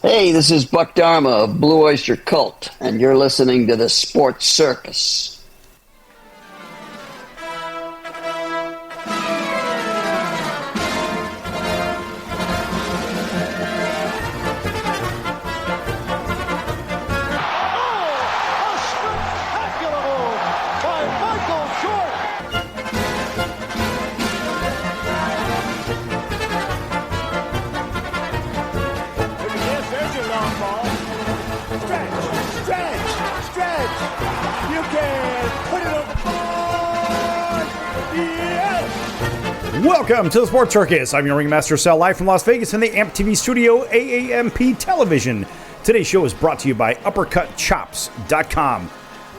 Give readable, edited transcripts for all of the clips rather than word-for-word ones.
Hey, this is Buck Dharma of Blue Oyster Cult, and you're listening to the Sports Circus. Welcome to the Sports Circus. I'm your ringmaster, Sal, live from Las Vegas in the AMP TV studio, AAMP Television. Today's show is brought to you by UppercutChops.com.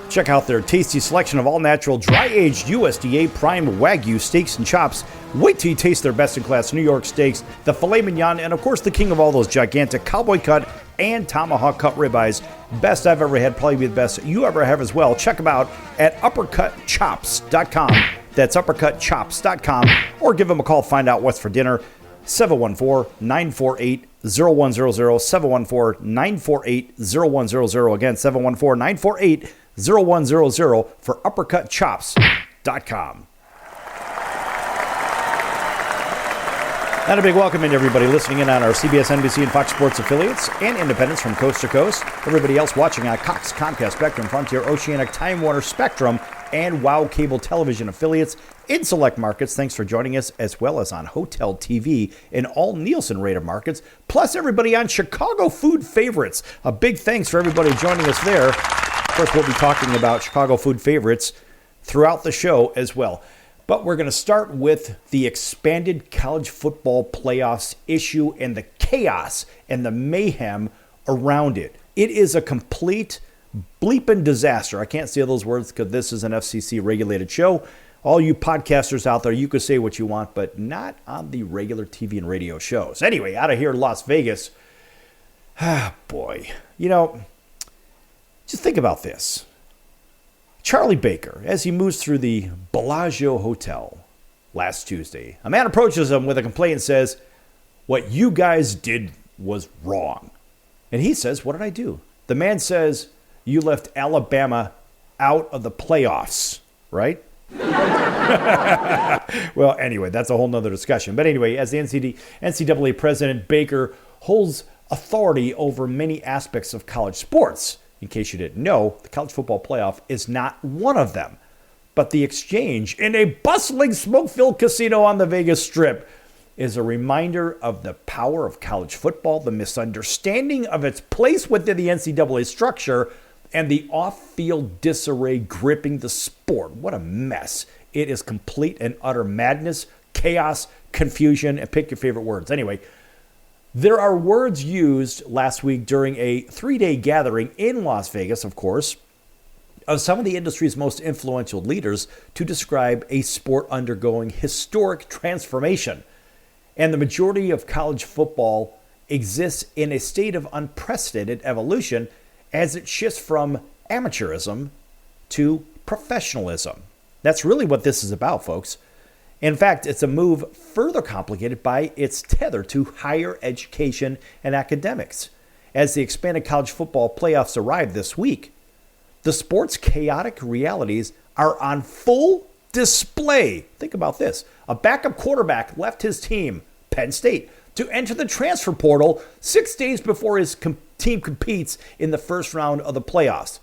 Check out their tasty selection of all-natural, dry-aged USDA prime Wagyu steaks and chops. Wait till you taste their best-in-class New York steaks, the filet mignon, and of course the king of all those gigantic cowboy cut and tomahawk cut ribeyes. Best I've ever had, probably the best you ever have as well. Check them out at UppercutChops.com. That's UppercutChops.com, or give them a call, find out what's for dinner. 714-948-0100, 714-948-0100. Again, 714-948-0100 for UppercutChops.com. And a big welcome into everybody listening in on our CBS, NBC, and Fox Sports affiliates and independents from coast to coast. Everybody else watching on Cox, Comcast, Spectrum, Frontier, Oceanic, Time Warner, Spectrum, and WOW Cable Television affiliates in select markets. Thanks for joining us, as well as on Hotel TV in all Nielsen-rated markets, plus everybody on Chicago Food Favorites. A big thanks for everybody joining us there. Of course, we'll be talking about Chicago Food Favorites throughout the show as well. But we're going to start with the expanded college football playoffs issue and the chaos and the mayhem around it. It is a complete bleeping disaster. I can't say those words because this is an FCC-regulated show. All you podcasters out there, you can say what you want, but not on the regular TV and radio shows. Anyway, out of here in Las Vegas, boy, just think about this. Charlie Baker, as he moves through the Bellagio Hotel last Tuesday, a man approaches him with a complaint and says, "What you guys did was wrong." And he says, "What did I do?" The man says, "You left Alabama out of the playoffs," right? Well, anyway, that's a whole nother discussion. But anyway, as the NCAA president, Baker holds authority over many aspects of college sports. In case you didn't know, the college football playoff is not one of them. But the exchange in a bustling smoke-filled casino on the Vegas Strip is a reminder of the power of college football, the misunderstanding of its place within the NCAA structure, and the off-field disarray gripping the sport. What a mess. It is complete and utter madness, chaos, confusion, and pick your favorite words. Anyway, there are words used last week during a 3-day gathering in Las Vegas, of course, of some of the industry's most influential leaders to describe a sport undergoing historic transformation. And the majority of college football exists in a state of unprecedented evolution as it shifts from amateurism to professionalism. That's really what this is about, folks. In fact, it's a move further complicated by its tether to higher education and academics. As the expanded college football playoffs arrive this week, the sport's chaotic realities are on full display. Think about this. A backup quarterback left his team, Penn State, to enter the transfer portal 6 days before his team competes in the first round of the playoffs.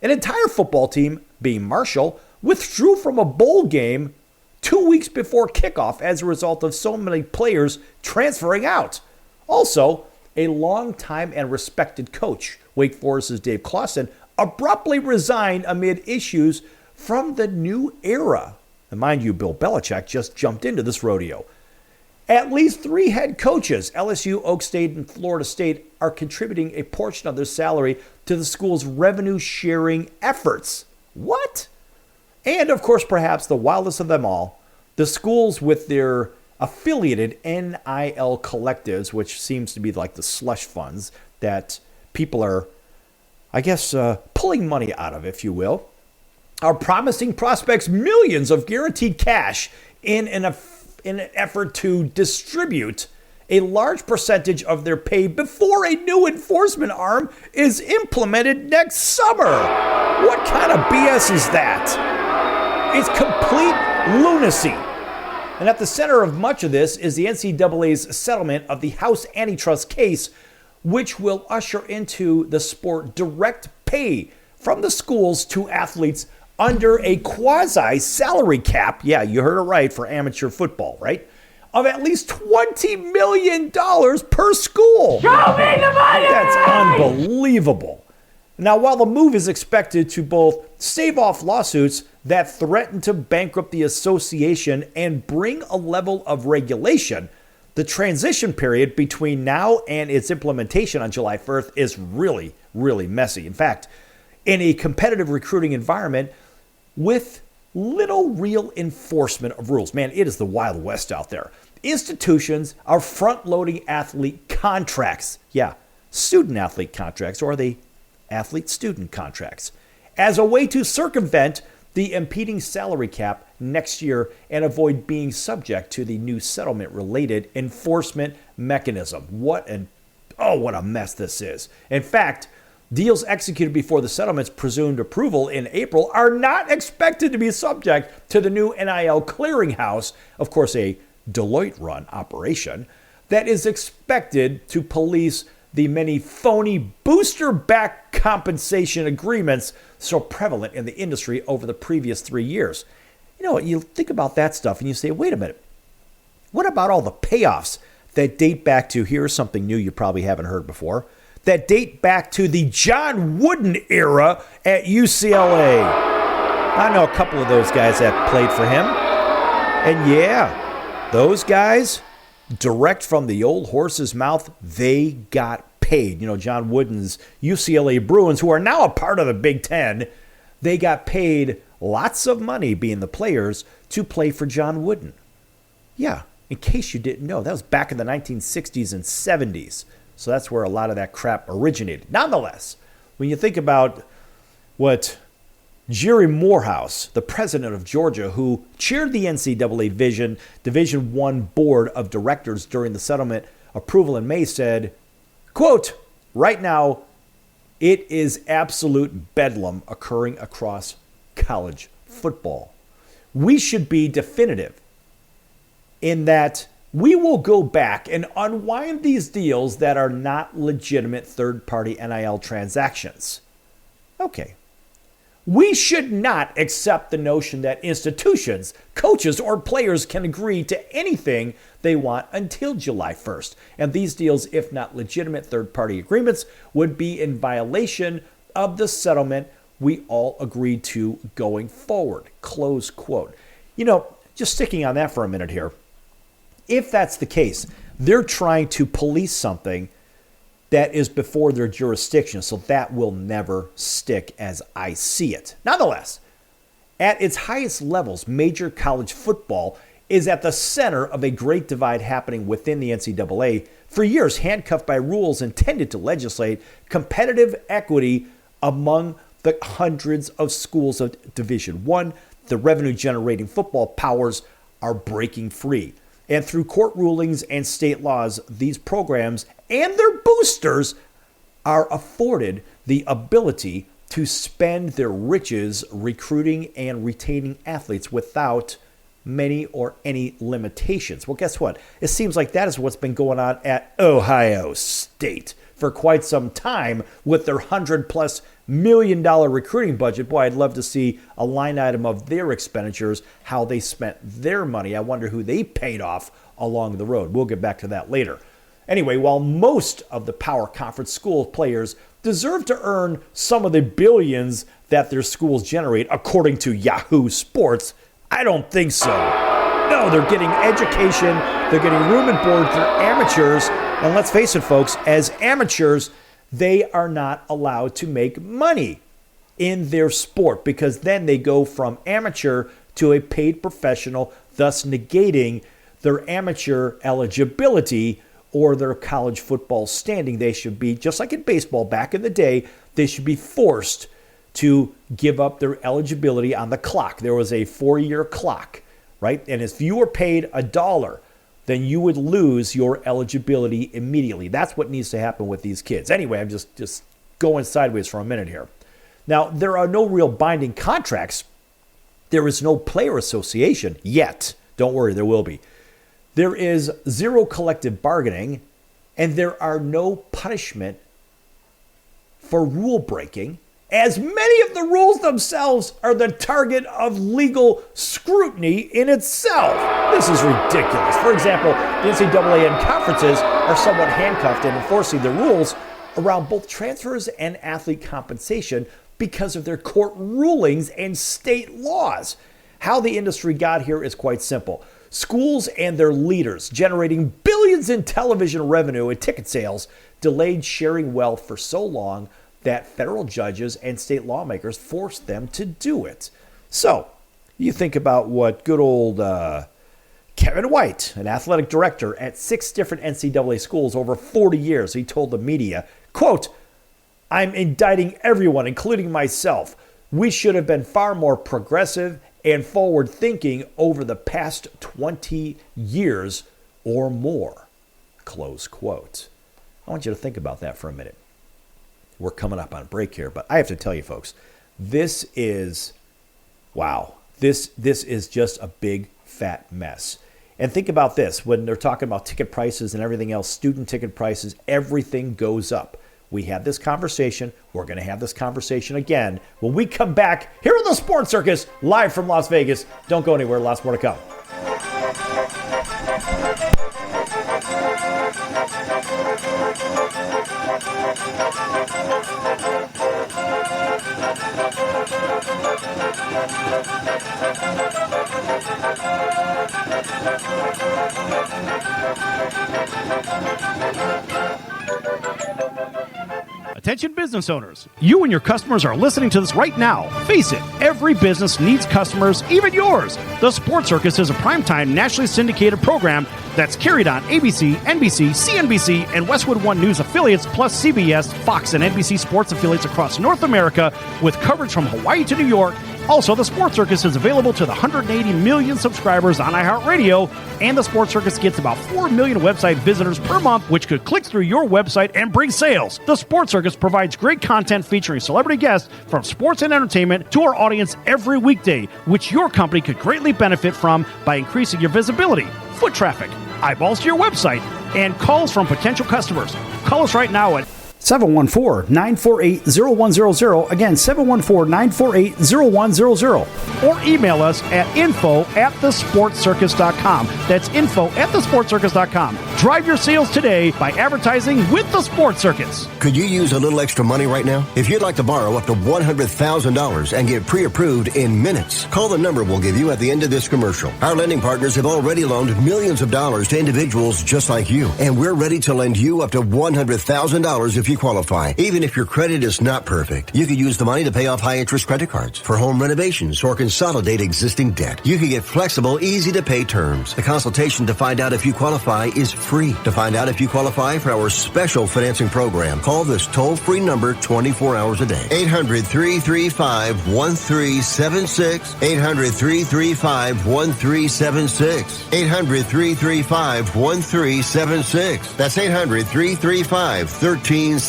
An entire football team, being Marshall, withdrew from a bowl game 2 weeks before kickoff as a result of so many players transferring out. Also, a longtime and respected coach, Wake Forest's Dave Clawson, abruptly resigned amid issues from the new era. And mind you, Bill Belichick just jumped into this rodeo. At least 3 head coaches, LSU, Oak State, and Florida State, are contributing a portion of their salary to the school's revenue-sharing efforts. What? And, of course, perhaps the wildest of them all, the schools with their affiliated NIL collectives, which seems to be like the slush funds that people are, I guess, pulling money out of, if you will, are promising prospects millions of guaranteed cash in an effort to distribute a large percentage of their pay before a new enforcement arm is implemented next summer. What kind of BS is that? It's complete lunacy. And at the center of much of this is the NCAA's settlement of the House antitrust case, which will usher into the sport direct pay from the schools to athletes under a quasi-salary cap, yeah, you heard it right, for amateur football, right, of at least $20 million per school. Show me the money! That's unbelievable. Now, while the move is expected to both stave off lawsuits that threaten to bankrupt the association and bring a level of regulation, the transition period between now and its implementation on July 1st is really, really messy. In fact, in a competitive recruiting environment with little real enforcement of rules, man, it is the Wild West out there. Institutions are front-loading athlete contracts. Yeah, student-athlete contracts, or are they athlete-student contracts, as a way to circumvent the impeding salary cap next year and avoid being subject to the new settlement-related enforcement mechanism. What a mess this is. In fact, deals executed before the settlement's presumed approval in April are not expected to be subject to the new NIL clearinghouse, of course a Deloitte-run operation, that is expected to police the many phony booster-back compensation agreements so prevalent in the industry over the previous 3 years. You know, you think about that stuff and you say, wait a minute, what about all the payoffs that date back to, here's something new you probably haven't heard before, that date back to the John Wooden era at UCLA. I know a couple of those guys that played for him. And yeah, those guys, direct from the old horse's mouth, they got paid. You know, John Wooden's UCLA Bruins, who are now a part of the Big Ten, they got paid lots of money, being the players, to play for John Wooden. Yeah, in case you didn't know, that was back in the 1960s and 70s. So that's where a lot of that crap originated. Nonetheless, when you think about what Jerry Morehouse, the president of Georgia, who chaired the NCAA Division I Board of Directors during the settlement approval in May, said, quote, right now, it is absolute bedlam occurring across college football. We should be definitive in that we will go back and unwind these deals that are not legitimate third-party NIL transactions. Okay. We should not accept the notion that institutions, coaches, or players can agree to anything they want until July 1st. And these deals, if not legitimate third-party agreements, would be in violation of the settlement we all agreed to going forward. Close quote. You know, just sticking on that for a minute here. If that's the case, they're trying to police something that is before their jurisdiction, so that will never stick as I see it. Nonetheless, at its highest levels, major college football is at the center of a great divide happening within the NCAA, for years handcuffed by rules intended to legislate competitive equity among the hundreds of schools of Division I. The revenue-generating football powers are breaking free. And through court rulings and state laws, these programs and their boosters are afforded the ability to spend their riches recruiting and retaining athletes without many or any limitations. Well, guess what? It seems like that is what's been going on at Ohio State for quite some time with their $100+ million recruiting budget. Boy, I'd love to see a line item of their expenditures, how they spent their money. I wonder who they paid off along the road. We'll get back to that later. Anyway, while most of the power conference school players deserve to earn some of the billions that their schools generate, according to Yahoo Sports, I don't think so. No, they're getting education, they're getting room and board, they're amateurs, and let's face it, folks, as amateurs, they are not allowed to make money in their sport because then they go from amateur to a paid professional, thus negating their amateur eligibility or their college football standing. They should be, just like in baseball back in the day, they should be forced to give up their eligibility on the clock. There was a 4-year clock, right? And if you were paid $1 then you would lose your eligibility immediately. That's what needs to happen with these kids. Anyway, I'm just going sideways for a minute here. Now, there are no real binding contracts. There is no player association yet. Don't worry, there will be. There is zero collective bargaining, and there are no punishment for rule breaking, as many of the rules themselves are the target of legal scrutiny in itself. This is ridiculous. For example, the NCAA and conferences are somewhat handcuffed in enforcing the rules around both transfers and athlete compensation because of their court rulings and state laws. How the industry got here is quite simple. Schools and their leaders, generating billions in television revenue and ticket sales, delayed sharing wealth for so long that federal judges and state lawmakers forced them to do it. So, you think about what good old Kevin White, an athletic director at 6 different NCAA schools over 40 years, he told the media, quote, "I'm indicting everyone, including myself. We should have been far more progressive and forward-thinking over the past 20 years or more." Close quote. I want you to think about that for a minute. We're coming up on a break here, but I have to tell you, folks, this is, wow, this is just a big, fat mess. And think about this. When they're talking about ticket prices and everything else, student ticket prices, everything goes up. We had this conversation. We're going to have this conversation again when we come back here on the Sports Circus, live from Las Vegas. Don't go anywhere. Lots more to come. Attention business owners, you and your customers are listening to this right now. Face it, every business needs customers, even yours. The Sports Circus is a primetime nationally syndicated program that's carried on ABC, NBC, CNBC, and Westwood One News affiliates, plus CBS, Fox, and NBC sports affiliates across North America, with coverage from Hawaii to New York. Also, the Sports Circus is available to the 180 million subscribers on iHeartRadio, and the Sports Circus gets about 4 million website visitors per month, which could click through your website and bring sales. The Sports Circus provides great content featuring celebrity guests from sports and entertainment to our audience every weekday, which your company could greatly benefit from by increasing your visibility, foot traffic, eyeballs to your website, and calls from potential customers. Call us right now at 714-948-0100. Again, 714-948-0100. Or email us at info@thesportscircus.com. That's info@thesportscircus.com. Drive your sales today by advertising with the Sports Circus. Could you use a little extra money right now? If you'd like to borrow up to $100,000 and get pre-approved in minutes, call the number we'll give you at the end of this commercial. Our lending partners have already loaned millions of dollars to individuals just like you, and we're ready to lend you up to $100,000 if you qualify. Even if your credit is not perfect, you could use the money to pay off high-interest credit cards, for home renovations, or consolidate existing debt. You can get flexible, easy-to-pay terms. The consultation to find out if you qualify is free. To find out if you qualify for our special financing program, call this toll-free number 24 hours a day. 800-335-1376. 800-335-1376. 800-335-1376. That's 800-335-1376.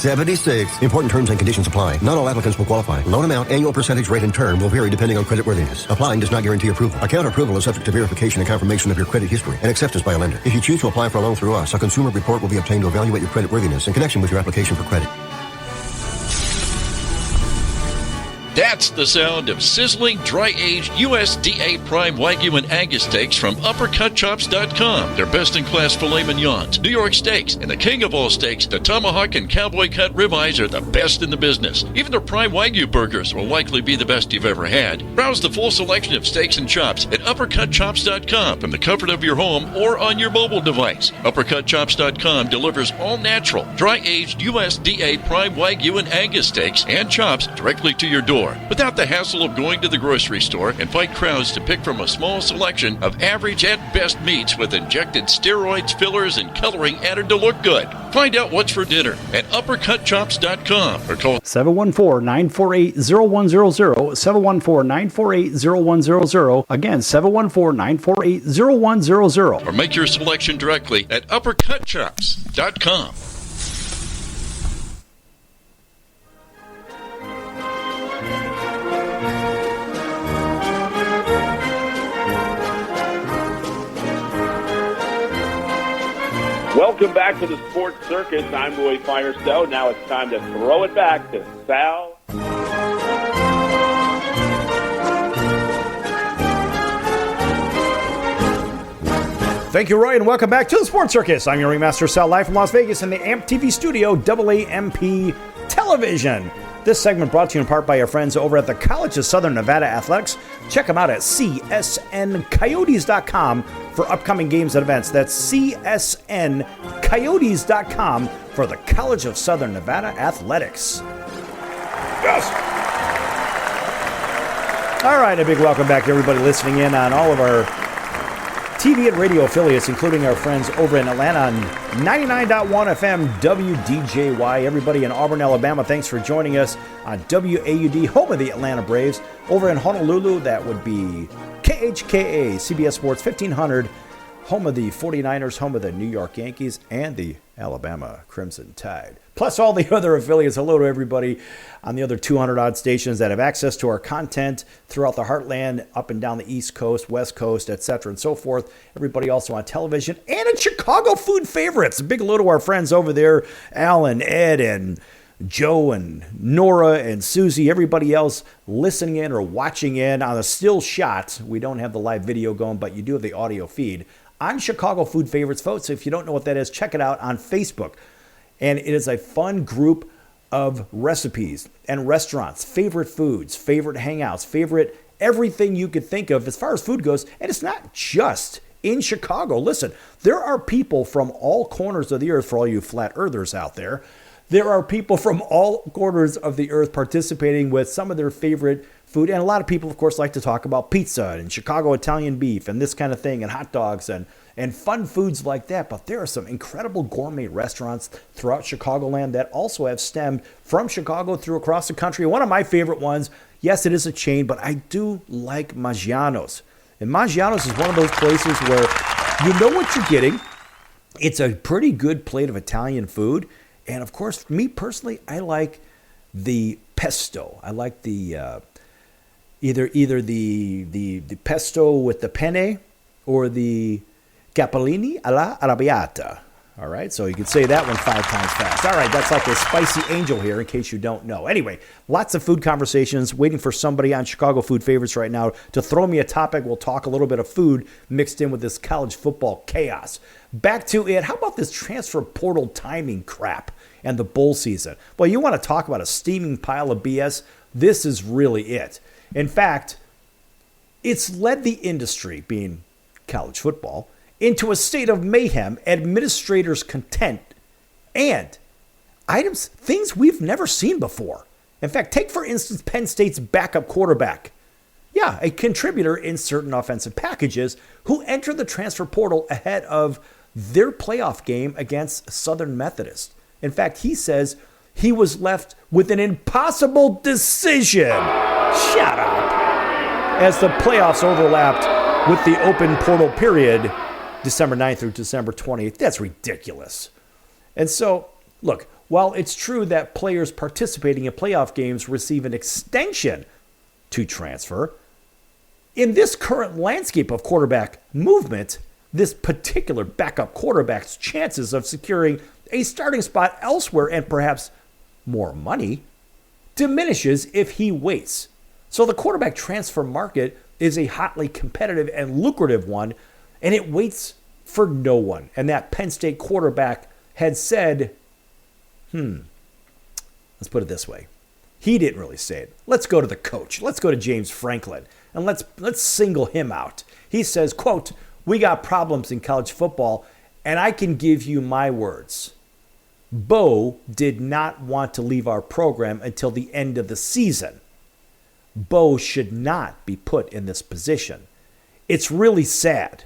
Important terms and conditions apply. Not all applicants will qualify. Loan amount, annual percentage rate, and term will vary depending on creditworthiness. Applying does not guarantee approval. Account approval is subject to verification and confirmation of your credit history and acceptance by a lender. If you choose to apply for a loan through us, a consumer report will be obtained to evaluate your creditworthiness in connection with your application for credit. That's the sound of sizzling, dry-aged USDA Prime Wagyu and Angus steaks from UppercutChops.com. Their best-in-class filet mignons, New York steaks, and the king of all steaks, the tomahawk and cowboy cut ribeyes are the best in the business. Even their Prime Wagyu burgers will likely be the best you've ever had. Browse the full selection of steaks and chops at UppercutChops.com from the comfort of your home or on your mobile device. UppercutChops.com delivers all-natural, dry-aged USDA Prime Wagyu and Angus steaks and chops directly to your door. store without the hassle of going to the grocery store and fight crowds to pick from a small selection of average at best meats with injected steroids, fillers, and coloring added to look good. Find out what's for dinner at uppercutchops.com or call 714-948-0100, 714-948-0100, again, 714-948-0100. or make your selection directly at uppercutchops.com. Welcome back to the Sports Circus. I'm Roy Firestone. Now it's time to throw it back to Sal. Thank you, Roy, and welcome back to the Sports Circus. I'm your ringmaster, Sal, live from Las Vegas in the AMP TV studio, AAMP Television. This segment brought to you in part by our friends over at the College of Southern Nevada Athletics. Check them out at csncoyotes.com for upcoming games and events. That's csncoyotes.com for the College of Southern Nevada Athletics. Yes! All right, a big welcome back to everybody listening in on all of our TV and radio affiliates, including our friends over in Atlanta on 99.1 FM WDJY. Everybody in Auburn, Alabama, thanks for joining us on WAUD, home of the Atlanta Braves. Over in Honolulu, that would be KHKA, CBS Sports 1500, home of the 49ers, home of the New York Yankees, and the Alabama Crimson Tide. Plus all the other affiliates. Hello to everybody on the other 200-odd stations that have access to our content throughout the heartland, up and down the East Coast, West Coast, etc., and so forth. Everybody also on television and in Chicago food favorites. A big hello to our friends over there, Al and Ed and Joe and Nora and Susie, everybody else listening in or watching in on a still shot. We don't have the live video going, but you do have the audio feed on Chicago Food Favorites, folks. If you don't know what that is, check it out on Facebook. And it is a fun group of recipes and restaurants, favorite foods, favorite hangouts, favorite everything you could think of as far as food goes. And it's not just in Chicago. Listen, there are people from all corners of the earth, for all you flat earthers out there. There are people from all corners of the earth participating with some of their favorite food. And a lot of people, of course, like to talk about pizza and Chicago Italian beef and this kind of thing and hot dogs and fun foods like that. But there are some incredible gourmet restaurants throughout Chicagoland that also have stemmed from Chicago through across the country. One of my favorite ones, yes, it is a chain, but I do like Maggiano's. And Maggiano's is one of those places where you know what you're getting. It's a pretty good plate of Italian food. And of course, me personally, I like the pesto. I like the either the pesto with the penne or the capellini alla arrabbiata. All right, so you can say that one 5 times fast. All right, that's like a spicy angel here in case you don't know. Anyway, lots of food conversations, waiting for somebody on Chicago Food Favorites right now to throw me a topic. We'll talk a little bit of food mixed in with this college football chaos. Back to it. How about this transfer portal timing crap and the bowl season? Well, you want to talk about a steaming pile of BS? This is really it. In fact, it's led the industry, being college football, into a state of mayhem, administrators' content, and things we've never seen before. In fact, take, for instance, Penn State's backup quarterback. Yeah, a contributor in certain offensive packages who entered the transfer portal ahead of their playoff game against Southern Methodist. In fact, he says he was left with an impossible decision. Shut up. As the playoffs overlapped with the open portal period, December 9th through December 20th. That's ridiculous. And so, look, while it's true that players participating in playoff games receive an extension to transfer, in this current landscape of quarterback movement, this particular backup quarterback's chances of securing a starting spot elsewhere and perhaps more money diminishes if he waits. So the quarterback transfer market is a hotly competitive and lucrative one, and it waits for no one. And that Penn State quarterback had said, let's put it this way. He didn't really say it. Let's go to the coach. Let's go to James Franklin, and let's single him out. He says, quote, "We got problems in college football, and I can give you my words. Bo did not want to leave our program until the end of the season. Bo should not be put in this position. It's really sad.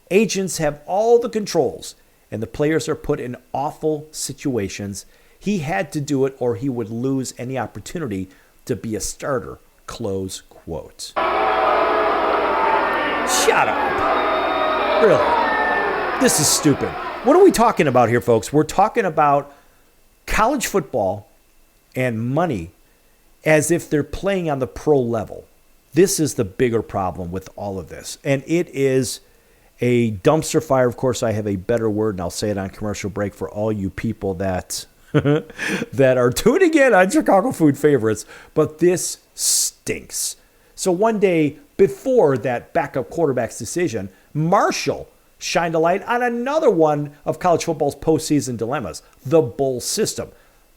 Agents have all the controls, and the players are put in awful situations. He had to do it or he would lose any opportunity to be a starter. Close quote. Shut up. Really. This is stupid. What are we talking about here, folks? We're talking about college football and money as if they're playing on the pro level. This is the bigger problem with all of this. And it is a dumpster fire. Of course, I have a better word, and I'll say it on commercial break for all you people that that are tuning in on Chicago Food Favorites. But this stinks. So one day before that backup quarterback's decision, Marshall shined a light on another one of college football's postseason dilemmas, the bowl system.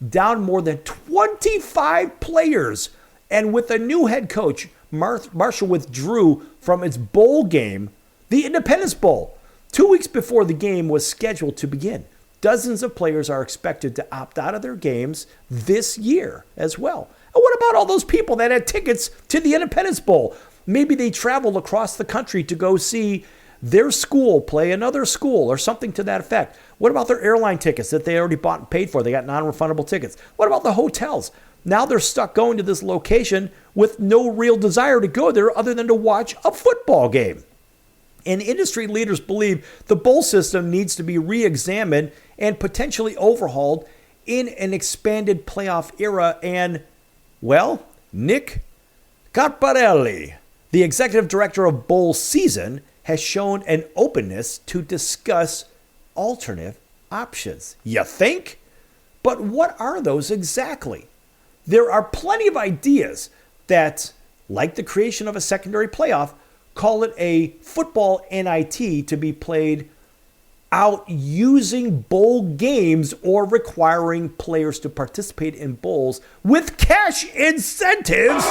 Down more than 25 players. And with a new head coach, Marshall withdrew from its bowl game, the Independence Bowl, 2 weeks before the game was scheduled to begin. Dozens of players are expected to opt out of their games this year as well. And what about all those people that had tickets to the Independence Bowl? Maybe they traveled across the country to go see their school play another school or something to that effect. What about their airline tickets that they already bought and paid for? They got non-refundable tickets. What about the hotels? Now they're stuck going to this location with no real desire to go there other than to watch a football game. And industry leaders believe the bowl system needs to be re-examined and potentially overhauled in an expanded playoff era. And, well, Nick Carparelli, the executive director of Bowl Season, has shown an openness to discuss alternative options. You think? But what are those exactly? There are plenty of ideas that, like the creation of a secondary playoff, call it a football NIT to be played out using bowl games or requiring players to participate in bowls with cash incentives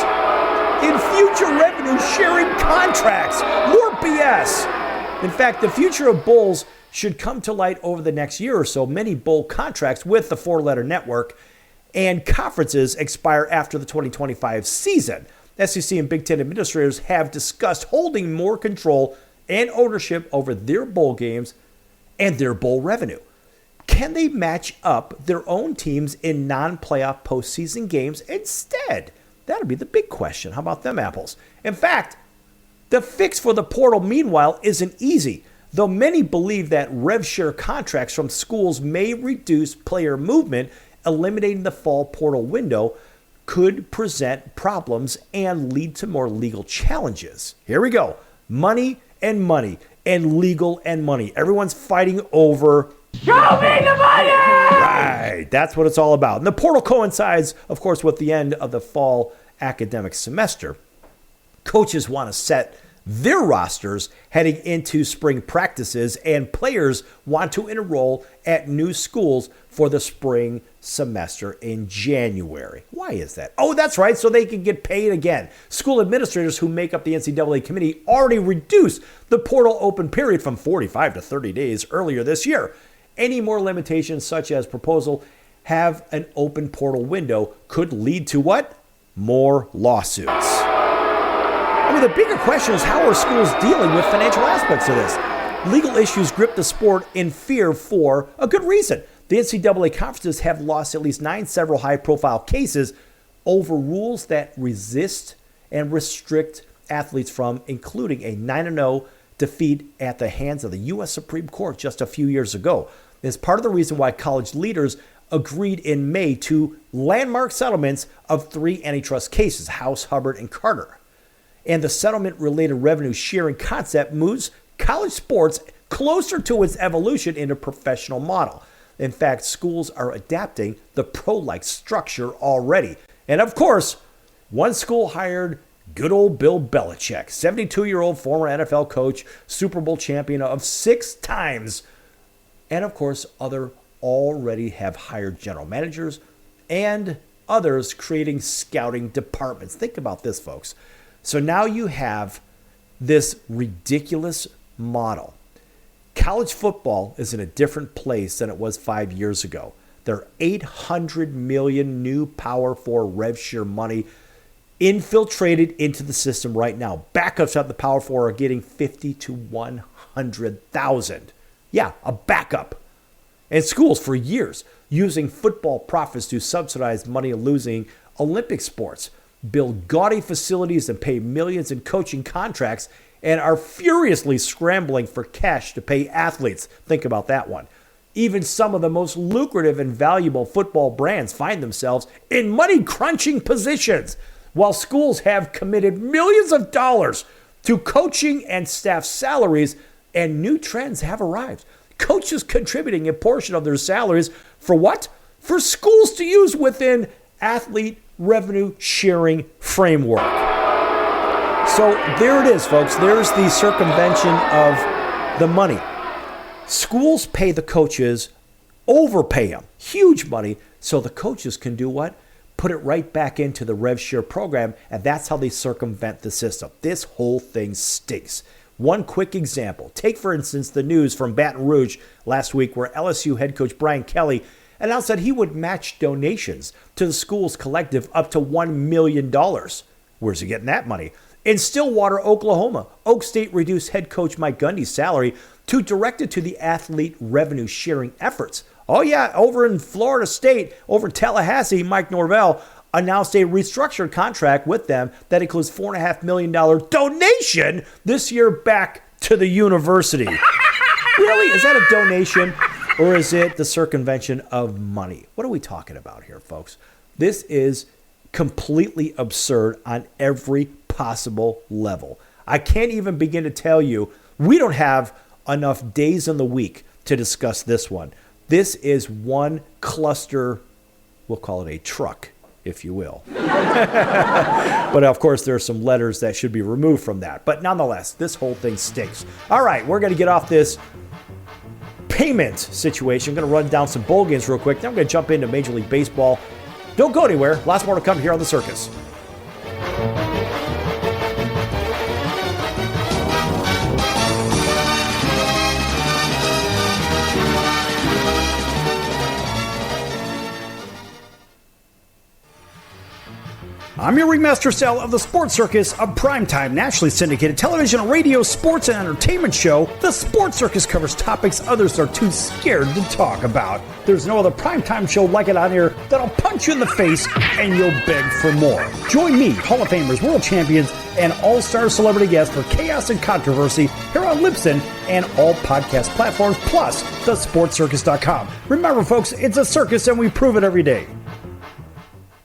in future revenue sharing contracts. More BS. In fact, the future of bowls should come to light over the next year or so. Many bowl contracts with the four-letter network and conferences expire after the 2025 season. SEC and Big Ten administrators have discussed holding more control and ownership over their bowl games and their bowl revenue. Can they match up their own teams in non-playoff postseason games instead? That'll be the big question. How about them apples? In fact, the fix for the portal, meanwhile, isn't easy, though many believe that rev share contracts from schools may reduce player movement. Eliminating the fall portal window could present problems and lead to more legal challenges. Here we go. Money and legal and money. Everyone's fighting over. Show me the money! Right. That's what it's all about. And the portal coincides, of course, with the end of the fall academic semester. Coaches want to set their rosters heading into spring practices, and players want to enroll at new schools for the spring semester in January. Why is that? Oh, that's right, so they can get paid again. School administrators who make up the NCAA committee already reduced the portal open period from 45 to 30 days earlier this year. Any more limitations, such as proposal have an open portal window, could lead to what? More lawsuits. I mean, the bigger question is, how are schools dealing with financial aspects of this? Legal issues grip the sport in fear for a good reason. The NCAA conferences have lost at least 9 several high-profile cases over rules that resist and restrict athletes from, including a 9-0 defeat at the hands of the U.S. Supreme Court just a few years ago. It's part of the reason why college leaders agreed in May to landmark settlements of 3 antitrust cases, House, Hubbard, and Carter. And the settlement-related revenue sharing concept moves college sports closer to its evolution in a professional model. In fact, schools are adapting the pro-like structure already. And of course, one school hired good old Bill Belichick, 72-year-old former NFL coach, Super Bowl champion of 6 times. And of course, other already have hired general managers and others creating scouting departments. Think about this, folks. So now you have this ridiculous model. College football is in a different place than it was 5 years ago. There are $800 million new Power 4 rev share money infiltrated into the system right now. Backups at the Power 4 are getting 50 to 100,000. Yeah, a backup. And schools for years using football profits to subsidize money-losing Olympic sports, build gaudy facilities and pay millions in coaching contracts, and are furiously scrambling for cash to pay athletes. Think about that one. Even some of the most lucrative and valuable football brands find themselves in money-crunching positions, while schools have committed millions of dollars to coaching and staff salaries, and new trends have arrived. Coaches contributing a portion of their salaries for what? For schools to use within athlete revenue sharing framework. So there it is, folks. There's the circumvention of the money. Schools pay the coaches, overpay them, huge money, so the coaches can do what? Put it right back into the rev share program, and that's how they circumvent the system. This whole thing stinks. One quick example. Take, for instance, the news from Baton Rouge last week where LSU head coach Brian Kelly announced that he would match donations to the school's collective up to $1 million. Where's he getting that money? In Stillwater, Oklahoma, Oak State reduced head coach Mike Gundy's salary to direct it to the athlete revenue sharing efforts. Oh yeah, over in Florida State, over in Tallahassee, Mike Norvell announced a restructured contract with them that includes $4.5 million donation this year back to the university. Really? Is that a donation, or is it the circumvention of money? What are we talking about here, folks? This is completely absurd on every possible level. I can't even begin to tell you, we don't have enough days in the week to discuss this one. This is one cluster, we'll call it a truck, if you will. But of course, there are some letters that should be removed from that. But nonetheless, this whole thing stinks. All right, we're going to get off this payment situation. I'm going to run down some bowl games real quick. Then I'm going to jump into Major League Baseball. Don't go anywhere. Lots more to come here on The Circus. I'm your ringmaster Sal of the Sports Circus, a primetime, nationally syndicated television, radio, sports, and entertainment show. The Sports Circus covers topics others are too scared to talk about. There's no other primetime show like it on here that'll punch you in the face and you'll beg for more. Join me, Hall of Famers, world champions, and all-star celebrity guests for chaos and controversy here on Libsyn and all podcast platforms, plus thesportscircus.com. Remember, folks, it's a circus and we prove it every day.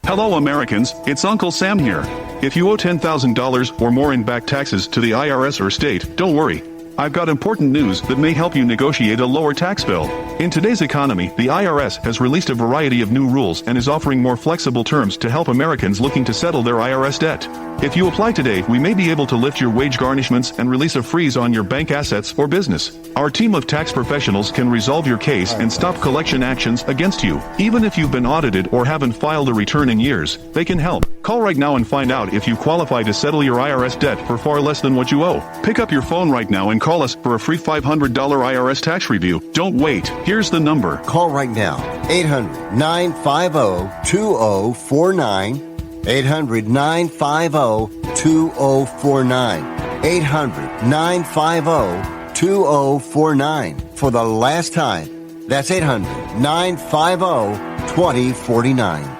Hello Americans, it's Uncle Sam here. If you owe $10,000 or more in back taxes to the IRS or state, don't worry. I've got important news that may help you negotiate a lower tax bill. In today's economy, the IRS has released a variety of new rules and is offering more flexible terms to help Americans looking to settle their IRS debt. If you apply today, we may be able to lift your wage garnishments and release a freeze on your bank assets or business. Our team of tax professionals can resolve your case and stop collection actions against you. Even if you've been audited or haven't filed a return in years, they can help. Call right now and find out if you qualify to settle your IRS debt for far less than what you owe. Pick up your phone right now and call us for a free $500 IRS tax review. Don't wait. Here's the number. Call right now. 800-950-2049. 800-950-2049. 800-950-2049. For the last time, that's 800-950-2049.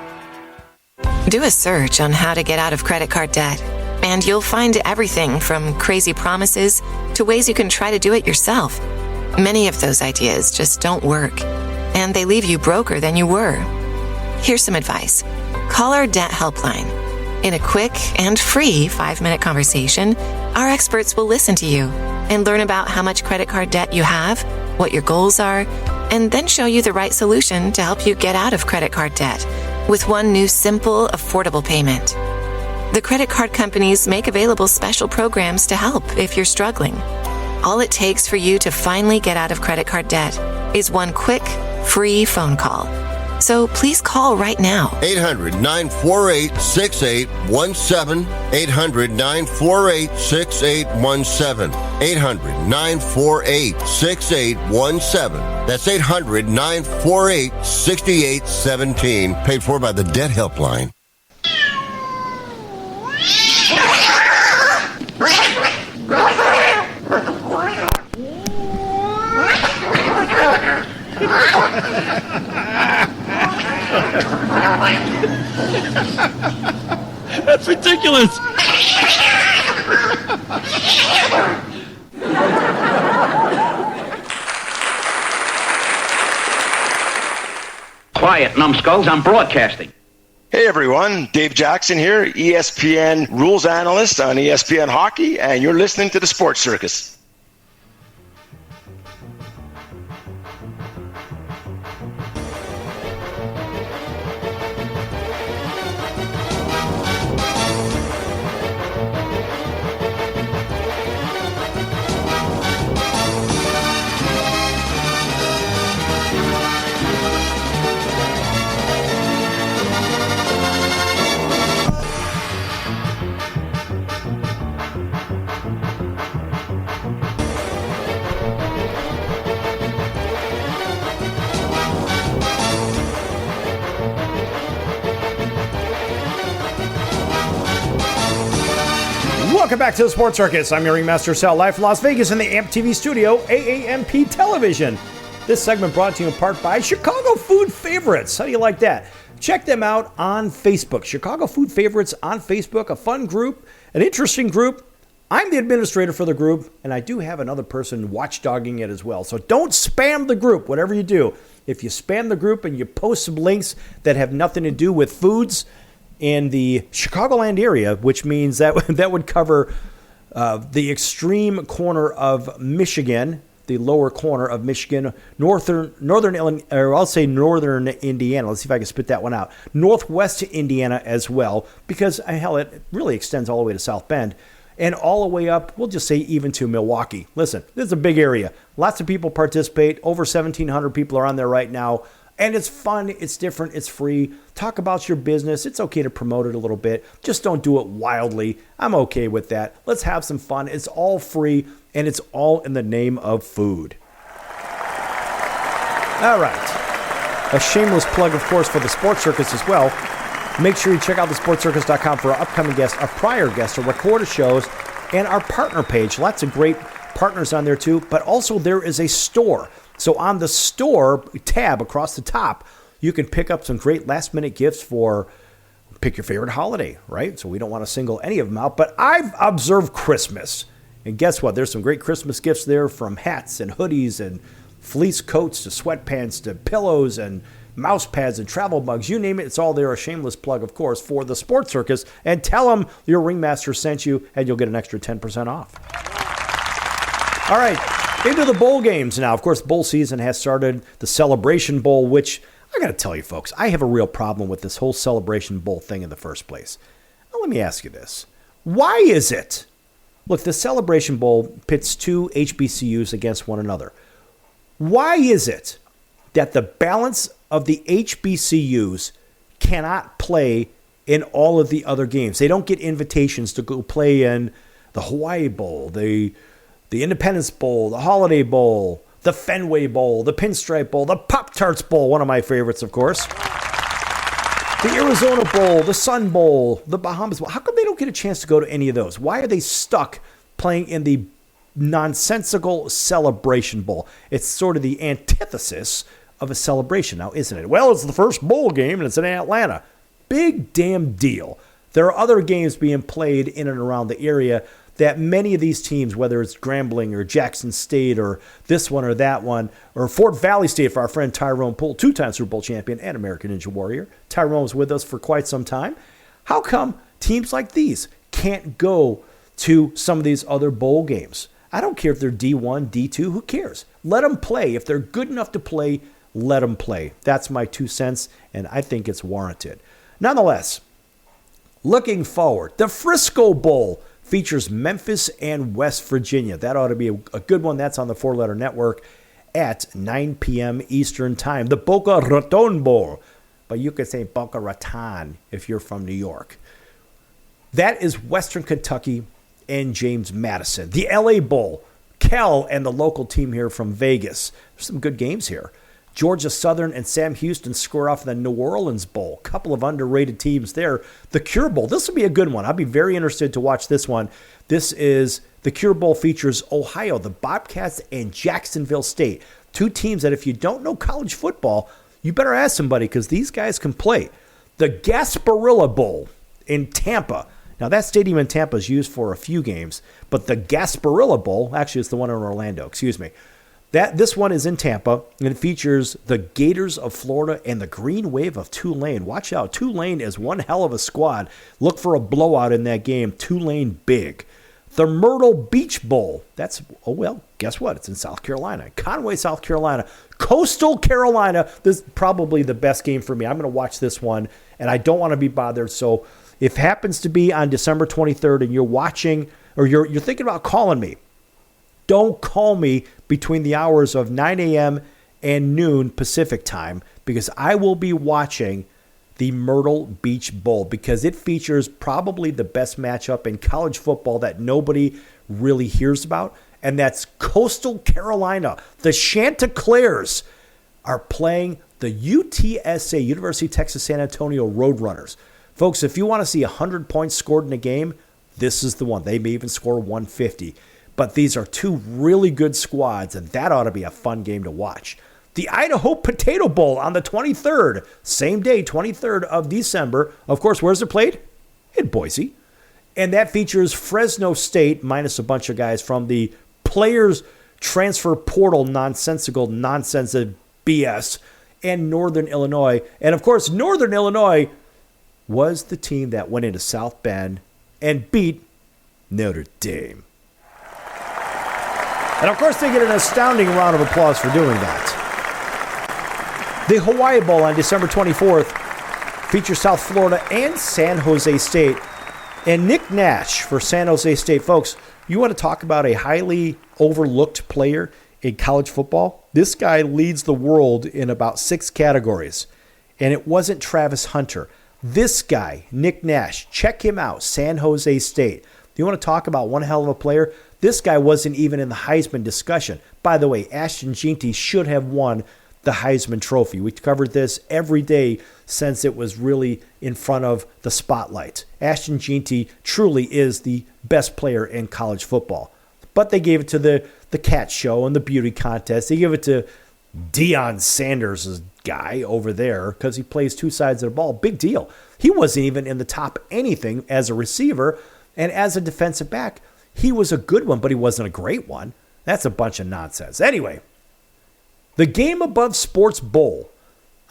Do a search on how to get out of credit card debt, and you'll find everything from crazy promises to ways you can try to do it yourself. Many of those ideas just don't work, and they leave you broker than you were. Here's some advice. Call our debt helpline. In a quick and free 5-minute conversation, our experts will listen to you and learn about how much credit card debt you have, what your goals are, and then show you the right solution to help you get out of credit card debt with one new simple, affordable payment. The credit card companies make available special programs to help if you're struggling. All it takes for you to finally get out of credit card debt is one quick, free phone call. So please call right now. 800-948-6817. 800-948-6817. 800-948-6817. That's 800-948-6817. Paid for by the Debt Helpline. That's ridiculous. Quiet, numbskulls, I'm broadcasting. Hey everyone, Dave Jackson here, ESPN rules analyst on ESPN Hockey, and you're listening to the Sports Circus. Welcome back to the Sports Circus. I'm your ringmaster, Sal, live from Las Vegas in the AMP TV studio, AAMP Television. This segment brought to you in part by Chicago Food Favorites. How do you like that? Check them out on Facebook. Chicago Food Favorites on Facebook, a fun group, an interesting group. I'm the administrator for the group, and I do have another person watchdogging it as well. So don't spam the group, whatever you do. If you spam the group and you post some links that have nothing to do with foods in the Chicagoland area, which means that that would cover the extreme corner of Michigan, the lower corner of Michigan, northern Indiana. Let's see if I can spit that one out. Northwest Indiana as well, because hell, it really extends all the way to South Bend. And all the way up, we'll just say even to Milwaukee. Listen, this is a big area. Lots of people participate. Over 1,700 people are on there right now. And it's fun, it's different, it's free. Talk about your business. It's okay to promote it a little bit. Just don't do it wildly. I'm okay with that. Let's have some fun. It's all free, and it's all in the name of food. All right. A shameless plug, of course, for the Sports Circus as well. Make sure you check out thesportscircus.com for our upcoming guests, our prior guests, our recorded shows, and our partner page. Lots of great partners on there, too. But also there is a store. So on the store tab across the top, you can pick up some great last-minute gifts for pick your favorite holiday, right? So we don't want to single any of them out. But I've observed Christmas. And guess what? There's some great Christmas gifts there, from hats and hoodies and fleece coats to sweatpants to pillows and mouse pads and travel mugs. You name it, it's all there. A shameless plug, of course, for the Sports Circus. And tell them your ringmaster sent you, and you'll get an extra 10% off. All right. Into the bowl games now. Of course, bowl season has started. The Celebration Bowl, which I got to tell you, folks, I have a real problem with this whole Celebration Bowl thing in the first place. Now, let me ask you this. Why is it? Look, the Celebration Bowl pits two HBCUs against one another. Why is it that the balance of the HBCUs cannot play in all of the other games? They don't get invitations to go play in the Hawaii Bowl, the Independence Bowl, the Holiday Bowl, the Fenway Bowl, the Pinstripe Bowl, the Pop-Tarts Bowl, one of my favorites, of course. The Arizona Bowl, the Sun Bowl, the Bahamas Bowl. How come they don't get a chance to go to any of those? Why are they stuck playing in the nonsensical Celebration Bowl? It's sort of the antithesis of a celebration now, isn't it? Well, it's the first bowl game, and it's in Atlanta. Big damn deal. There are other games being played in and around the area that many of these teams, whether it's Grambling or Jackson State or this one or that one, or Fort Valley State for our friend Tyrone Poole, two-time Super Bowl champion and American Ninja Warrior. Tyrone was with us for quite some time. How come teams like these can't go to some of these other bowl games? I don't care if they're D1, D2, who cares? Let them play. If they're good enough to play, let them play. That's my 2 cents, and I think it's warranted. Nonetheless, looking forward, the Frisco Bowl features Memphis and West Virginia. That ought to be a good one. That's on the 4-letter network at 9 p.m. Eastern Time. The Boca Raton Bowl, but you could say Boca Raton if you're from New York. That is Western Kentucky and James Madison. The LA Bowl, Cal and the local team here from Vegas. There's some good games here. Georgia Southern and Sam Houston score off the New Orleans Bowl. Couple of underrated teams there. The Cure Bowl. This will be a good one. I'll be very interested to watch this one. This is the Cure Bowl features Ohio, the Bobcats, and Jacksonville State. Two teams that if you don't know college football, you better ask somebody because these guys can play. The Gasparilla Bowl in Tampa. Now, that stadium in Tampa is used for a few games, but the Gasparilla Bowl, actually it's the one in Orlando, excuse me. This one is in Tampa, and it features the Gators of Florida and the Green Wave of Tulane. Watch out. Tulane is one hell of a squad. Look for a blowout in that game. Tulane big. The Myrtle Beach Bowl. Guess what? It's in South Carolina. Conway, South Carolina. Coastal Carolina. This is probably the best game for me. I'm going to watch this one, and I don't want to be bothered. So if it happens to be on December 23rd and you're watching or you're thinking about calling me, don't call me between the hours of 9 a.m. and noon Pacific time because I will be watching the Myrtle Beach Bowl because it features probably the best matchup in college football that nobody really hears about, and that's Coastal Carolina. The Chanticleers are playing the UTSA, University of Texas San Antonio Roadrunners. Folks, if you want to see 100 points scored in a game, this is the one. They may even score 150. But these are two really good squads, and that ought to be a fun game to watch. The Idaho Potato Bowl on the 23rd, same day, 23rd of December. Of course, where's it played? In Boise. And that features Fresno State minus a bunch of guys from the Players Transfer Portal nonsensical nonsense of BS and Northern Illinois. And, of course, Northern Illinois was the team that went into South Bend and beat Notre Dame. And, of course, they get an astounding round of applause for doing that. The Hawaii Bowl on December 24th features South Florida and San Jose State. And Nick Nash for San Jose State. Folks, you want to talk about a highly overlooked player in college football? This guy leads the world in about 6 categories. And it wasn't Travis Hunter. This guy, Nick Nash, check him out, San Jose State. You want to talk about one hell of a player? This guy wasn't even in the Heisman discussion. By the way, Ashton Jeanty should have won the Heisman Trophy. We covered this every day since it was really in front of the spotlight. Ashton Jeanty truly is the best player in college football. But they gave it to the cat show and the beauty contest. They give it to Deion Sanders' guy over there because he plays two sides of the ball. Big deal. He wasn't even in the top anything as a receiver, and as a defensive back, he was a good one, but he wasn't a great one. That's a bunch of nonsense. Anyway, the Game Above Sports Bowl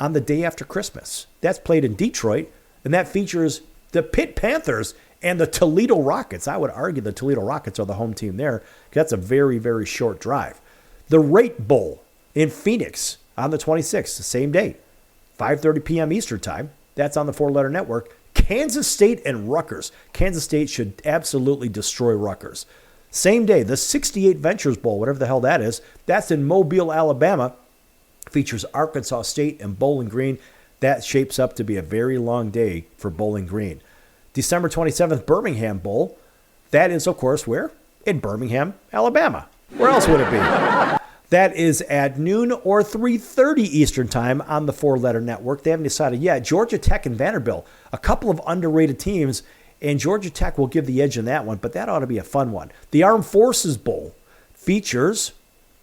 on the day after Christmas. That's played in Detroit, and that features the Pitt Panthers and the Toledo Rockets. I would argue the Toledo Rockets are the home team there because that's a very, very short drive. The Rate Bowl in Phoenix on the 26th, the same day, 5:30 p.m. Eastern Time. That's on the 4-letter network. Kansas State and Rutgers. Kansas State should absolutely destroy Rutgers. Same day, the 68 Ventures Bowl, whatever the hell that is, that's in Mobile, Alabama. Features Arkansas State and Bowling Green. That shapes up to be a very long day for Bowling Green. December 27th, Birmingham Bowl. That is, of course, where? In Birmingham, Alabama. Where else would it be? That is at noon or 3:30 Eastern Time on the 4-letter network. They haven't decided yet. Georgia Tech and Vanderbilt, a couple of underrated teams, and Georgia Tech will give the edge in that one, but that ought to be a fun one. The Armed Forces Bowl features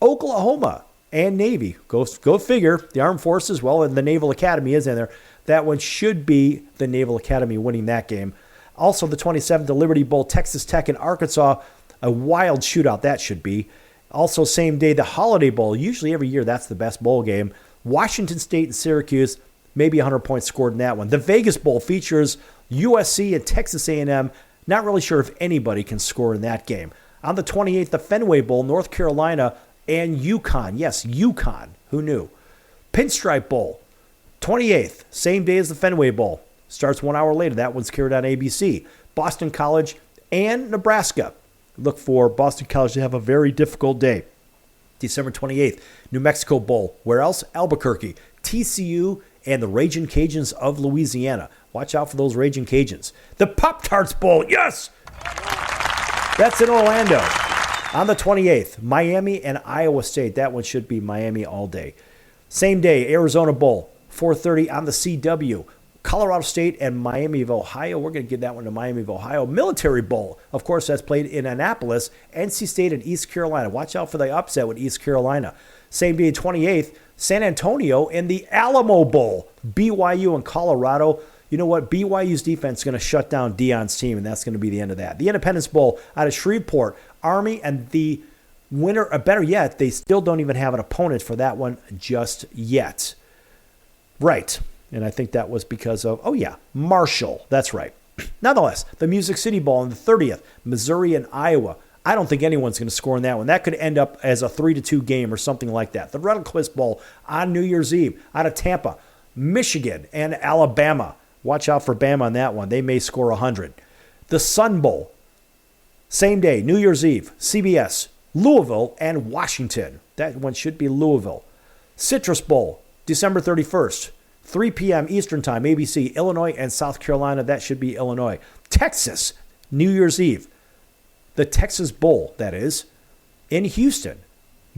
Oklahoma and Navy. Go figure. The Armed Forces, well, and the Naval Academy is in there. That one should be the Naval Academy winning that game. Also, the 27th, the Liberty Bowl, Texas Tech and Arkansas, a wild shootout that should be. Also, same day, the Holiday Bowl. Usually every year, that's the best bowl game. Washington State and Syracuse, maybe 100 points scored in that one. The Vegas Bowl features USC and Texas A&M. Not really sure if anybody can score in that game. On the 28th, the Fenway Bowl, North Carolina and UConn. Yes, UConn. Who knew? Pinstripe Bowl, 28th, same day as the Fenway Bowl. Starts 1 hour later. That one's carried on ABC. Boston College and Nebraska. Look for Boston College to have a very difficult day. December 28th, New Mexico Bowl. Where else? Albuquerque. TCU and the Ragin' Cajuns of Louisiana. Watch out for those Ragin' Cajuns. The Pop-Tarts Bowl. Yes! That's in Orlando. On the 28th, Miami and Iowa State. That one should be Miami all day. Same day, Arizona Bowl. 4:30 on the CW. Colorado State and Miami of Ohio. We're going to give that one to Miami of Ohio. Military Bowl, of course, that's played in Annapolis. NC State and East Carolina. Watch out for the upset with East Carolina. Same day, 28th, San Antonio in the Alamo Bowl. BYU and Colorado. You know what? BYU's defense is going to shut down Deion's team, and that's going to be the end of that. The Independence Bowl out of Shreveport. Army and the winner, or better yet, they still don't even have an opponent for that one just yet. Right. And I think that was because of, Marshall. That's right. Nonetheless, the Music City Bowl on the 30th, Missouri and Iowa. I don't think anyone's going to score in that one. That could end up as a 3-2 game or something like that. The Rehnquist Bowl on New Year's Eve out of Tampa, Michigan and Alabama. Watch out for Bama on that one. They may score 100. The Sun Bowl, same day, New Year's Eve, CBS, Louisville and Washington. That one should be Louisville. Citrus Bowl, December 31st. 3 p.m. Eastern Time, ABC, Illinois and South Carolina. That should be Illinois. Texas, New Year's Eve. The Texas Bowl, that is, in Houston.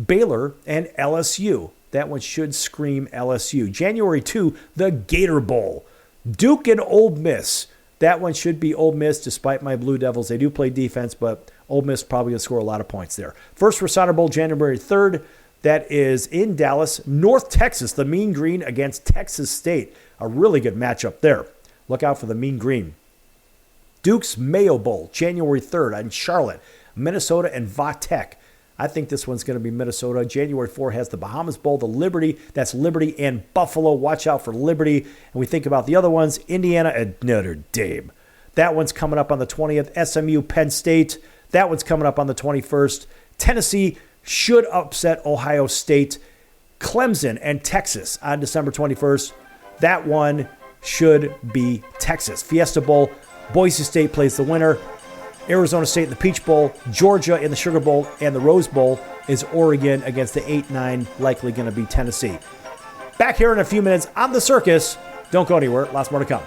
Baylor and LSU. That one should scream LSU. January 2, the Gator Bowl. Duke and Ole Miss. That one should be Ole Miss, despite my Blue Devils. They do play defense, but Ole Miss probably going to score a lot of points there. First Responder Bowl, January 3rd. That is in Dallas, North Texas, the Mean Green against Texas State. A really good matchup there. Look out for the Mean Green. Duke's Mayo Bowl, January 3rd in Charlotte, Minnesota and Vatech. I think this one's going to be Minnesota. January 4 has the Bahamas Bowl, the Liberty. That's Liberty and Buffalo. Watch out for Liberty. And we think about the other ones, Indiana and Notre Dame. That one's coming up on the 20th. SMU, Penn State. That one's coming up on the 21st. Tennessee should upset Ohio State. Clemson and Texas on December 21st. That one should be Texas. Fiesta Bowl, Boise State plays the winner. Arizona State in the Peach Bowl. Georgia in the Sugar Bowl. And the Rose Bowl is Oregon against the 8-9, likely going to be Tennessee. Back here in a few minutes on the Circus. Don't go anywhere. Lots more to come.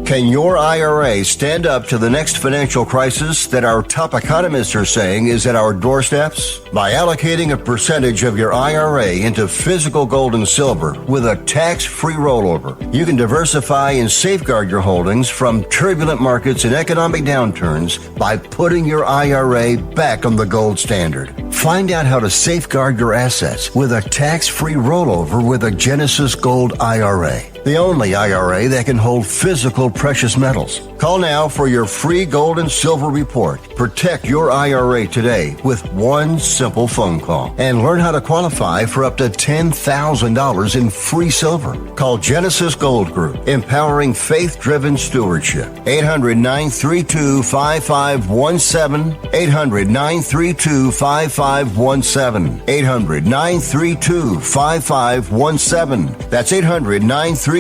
Can your IRA stand up to the next financial crisis that our top economists are saying is at our doorsteps? By allocating a percentage of your IRA into physical gold and silver with a tax-free rollover, you can diversify and safeguard your holdings from turbulent markets and economic downturns by putting your IRA back on the gold standard. Find out how to safeguard your assets with a tax-free rollover with a Genesis Gold IRA. The only IRA that can hold physical precious metals. Call now for your free gold and silver report. Protect your IRA today with one simple phone call and learn how to qualify for up to $10,000 in free silver. Call Genesis Gold Group, empowering faith-driven stewardship. 800-932-5517. 800-932-5517. 800-932-5517. That's 800-932-5517.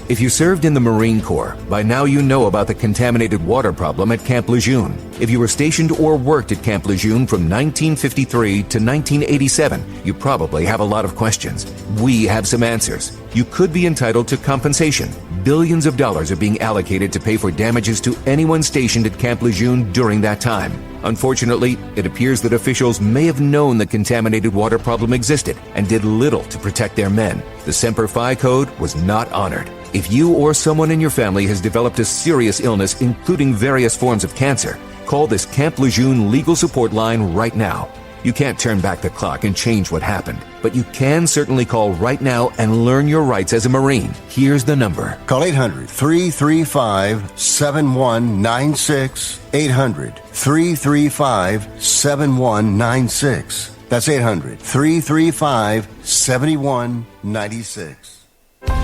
If you served in the Marine Corps, by now you know about the contaminated water problem at Camp Lejeune. If you were stationed or worked at Camp Lejeune from 1953 to 1987, you probably have a lot of questions. We have some answers. You could be entitled to compensation. Billions of dollars are being allocated to pay for damages to anyone stationed at Camp Lejeune during that time. Unfortunately, it appears that officials may have known the contaminated water problem existed and did little to protect their men. The Semper Fi Code was not honored. If you or someone in your family has developed a serious illness, including various forms of cancer, call this Camp Lejeune legal support line right now. You can't turn back the clock and change what happened, but you can certainly call right now and learn your rights as a Marine. Here's the number. Call 800-335-7196. 800-335-7196. That's 800-335-7196.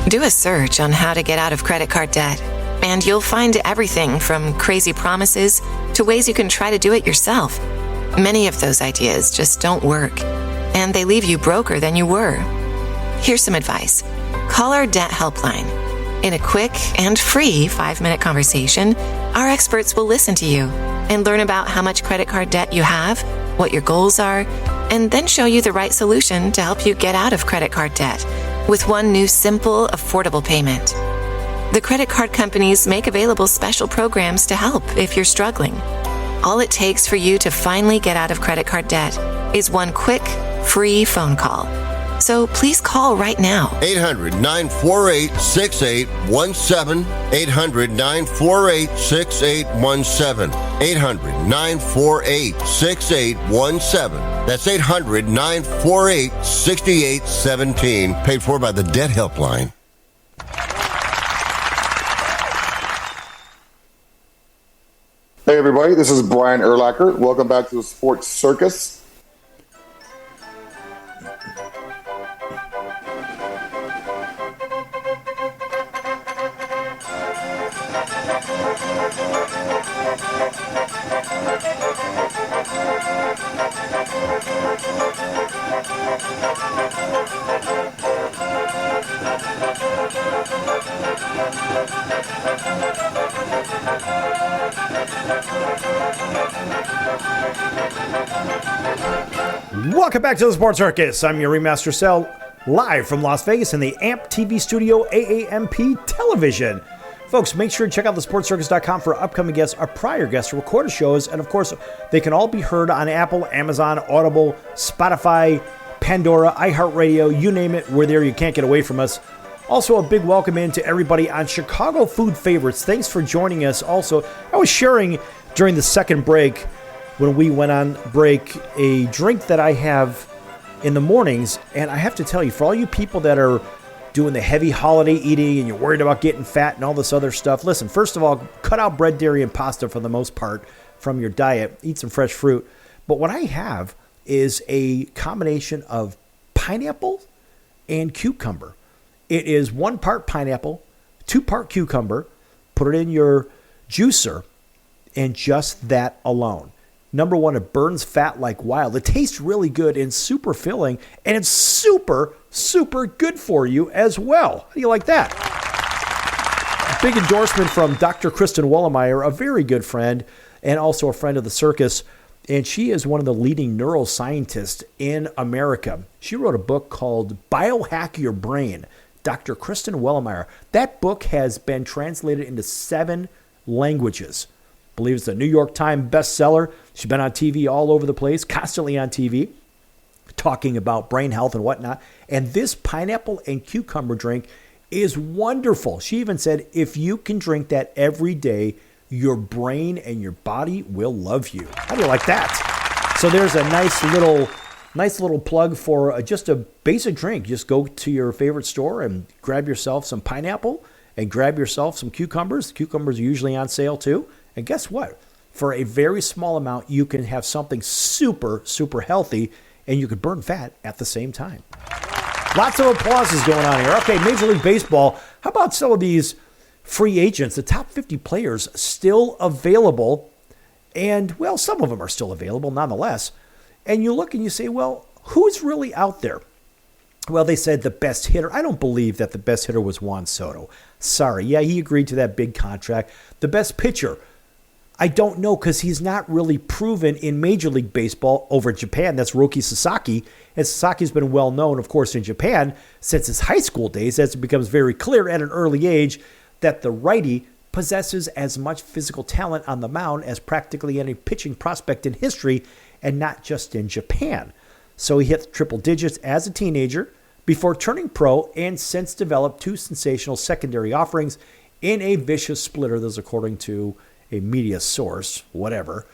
Do a search on how to get out of credit card debt, and you'll find everything from crazy promises to ways you can try to do it yourself. Many of those ideas just don't work, and they leave you broker than you were. Here's some advice. Call our debt helpline. In a quick and free 5-minute conversation, our experts will listen to you and learn about how much credit card debt you have, what your goals are, and then show you the right solution to help you get out of credit card debt with one new simple, affordable payment. The credit card companies make available special programs to help if you're struggling. All it takes for you to finally get out of credit card debt is one quick, free phone call. So please call right now. 800-948-6817. 800-948-6817. 800-948-6817. That's 800-948-6817. Paid for by the Debt Helpline. Hey everybody, this is Brian Urlacher. Welcome back to the Sports Circus. Welcome back to the Sports Circus. I'm your Remaster Cell, live from Las Vegas in the AMP TV studio, AAMP Television. Folks, make sure to check out thesportscircus.com for upcoming guests, our prior guests, recorded shows, and of course, they can all be heard on Apple, Amazon, Audible, Spotify, Pandora, iHeartRadio, you name it, we're there. You can't get away from us. Also, a big welcome in to everybody on Chicago Food Favorites. Thanks for joining us. Also, I was sharing during the second break, when we went on break, a drink that I have in the mornings, and I have to tell you, for all you people that are doing the heavy holiday eating and you're worried about getting fat and all this other stuff, listen, first of all, cut out bread, dairy, and pasta for the most part from your diet. Eat some fresh fruit. But what I have is a combination of pineapple and cucumber. It is 1 part pineapple, 2 part cucumber. Put it in your juicer, and just that alone. Number one, it burns fat like wild. It tastes really good and super filling, and it's super, super good for you as well. How do you like that? Big endorsement from Dr. Kristen Wellemeyer, a very good friend and also a friend of the circus, and she is one of the leading neuroscientists in America. She wrote a book called Biohack Your Brain. Dr. Kristen Wellemeyer. That book has been translated into 7 languages. I believe it's a New York Times bestseller. She's been on TV all over the place, constantly on TV, talking about brain health and whatnot. And this pineapple and cucumber drink is wonderful. She even said, if you can drink that every day, your brain and your body will love you. How do you like that? So there's a nice little plug for just a basic drink. Just go to your favorite store and grab yourself some pineapple and grab yourself some cucumbers. Cucumbers are usually on sale too. And guess what? For a very small amount, you can have something super, super healthy, and you can burn fat at the same time. Lots of applauses going on here. Okay, Major League Baseball. How about some of these free agents, the top 50 players still available? And, well, some of them are still available nonetheless. And you look and you say, well, who's really out there? Well, they said the best hitter. I don't believe that the best hitter was Juan Soto. Sorry. Yeah, he agreed to that big contract. The best pitcher, I don't know, because he's not really proven in Major League Baseball over Japan. That's Roki Sasaki. And Sasaki's been well known, of course, in Japan since his high school days, as it becomes very clear at an early age that the righty possesses as much physical talent on the mound as practically any pitching prospect in history, and not just in Japan. So he hit triple digits as a teenager before turning pro, and since developed 2 sensational secondary offerings in a vicious splitter, that's according to a media source, whatever,